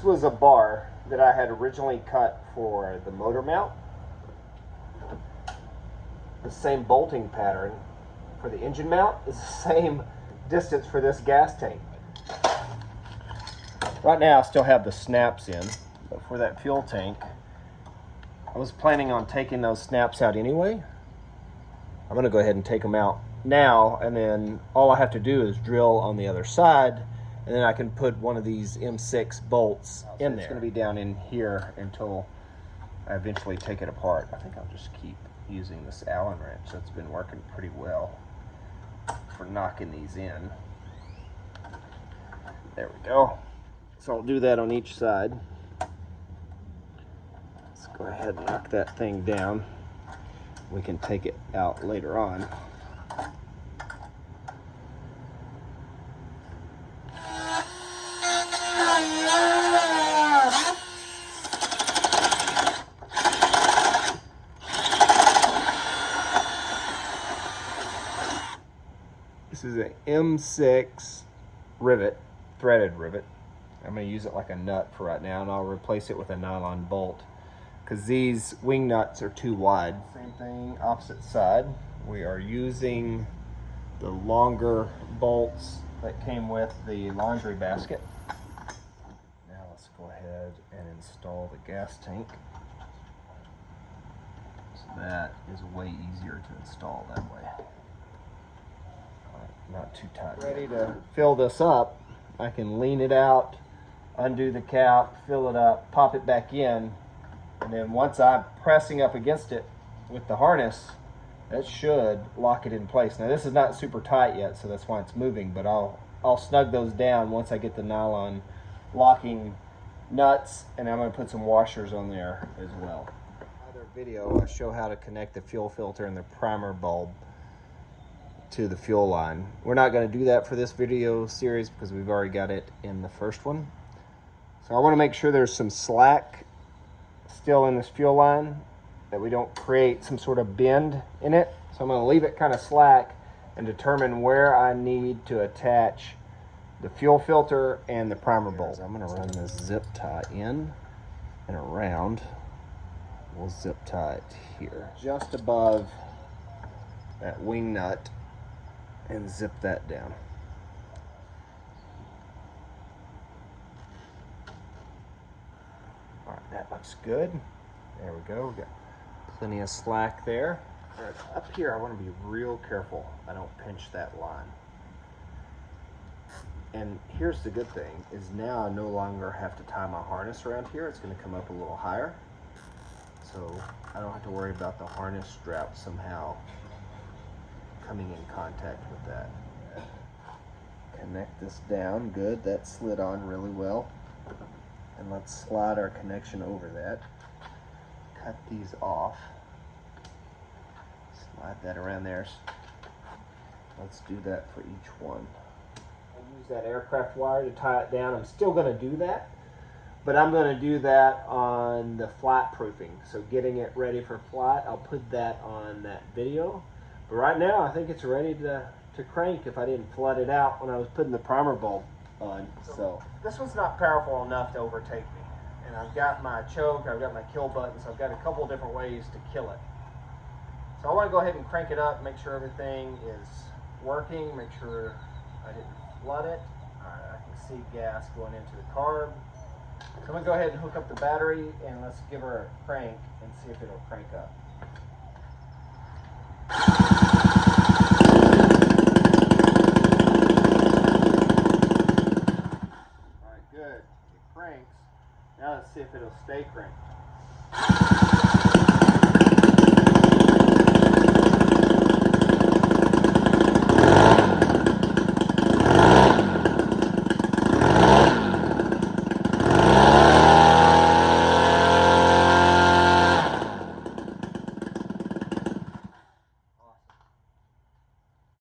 This was a bar that I had originally cut for the motor mount. The same bolting pattern for the engine mount is the same distance for this gas tank. Right now I still have the snaps in, but for that fuel tank, I was planning on taking those snaps out anyway. I'm gonna go ahead and take them out now, and then all I have to do is drill on the other side, and then I can put one of these M6 bolts in there. It's gonna be down in here until I eventually take it apart. I think I'll just keep using this Allen wrench. That's been working pretty well for knocking these in. There we go. So I'll do that on each side. Let's go ahead and knock that thing down. We can take it out later on. This is an M6 rivet, threaded rivet. I'm going to use it like a nut for right now, and I'll replace it with a nylon bolt because these wing nuts are too wide. Same thing, opposite side. We are using the longer bolts that came with the laundry basket. Now let's go ahead and install the gas tank. So that is way easier to install that way. Not too tight. Ready to fill this up. I can lean it out, undo the cap, fill it up, pop it back in, and then once I'm pressing up against it with the harness, that should lock it in place. Now this is not super tight yet, so that's why it's moving, but I'll snug those down once I get the nylon locking nuts, and I'm going to put some washers on there as well. Another video, I show how to connect the fuel filter and the primer bulb to the fuel line. We're not going to do that for this video series because we've already got it in the first one. So I want to make sure there's some slack still in this fuel line, that we don't create some sort of bend in it. So I'm going to leave it kind of slack and determine where I need to attach the fuel filter and the primer bulb. I'm going to run this zip tie in and around. We'll zip tie it here just above that wing nut and zip that down. All right, that looks good. There we go. We got plenty of slack there. All right, up here, I want to be real careful I don't pinch that line. And here's the good thing, is now I no longer have to tie my harness around here. It's going to come up a little higher. So I don't have to worry about the harness strap somehow coming in contact with that. Connect this down, good, that slid on really well. And let's slide our connection over that. Cut these off. Slide that around there. Let's do that for each one. I'll use that aircraft wire to tie it down. I'm still going to do that, but I'm going to do that on the flat proofing. So getting it ready for flat, I'll put that on that video. But right now, I think it's ready to crank if I didn't flood it out when I was putting the primer bulb on. So this one's not powerful enough to overtake me. And I've got my choke, I've got my kill button, so I've got a couple different ways to kill it. So I want to go ahead and crank it up, make sure everything is working, make sure I didn't flood it. All right, I can see gas going into the carb. So I'm going to go ahead and hook up the battery, and let's give her a crank and see if it'll crank up. All right, good. It cranks. Now let's see if it'll stay cranked.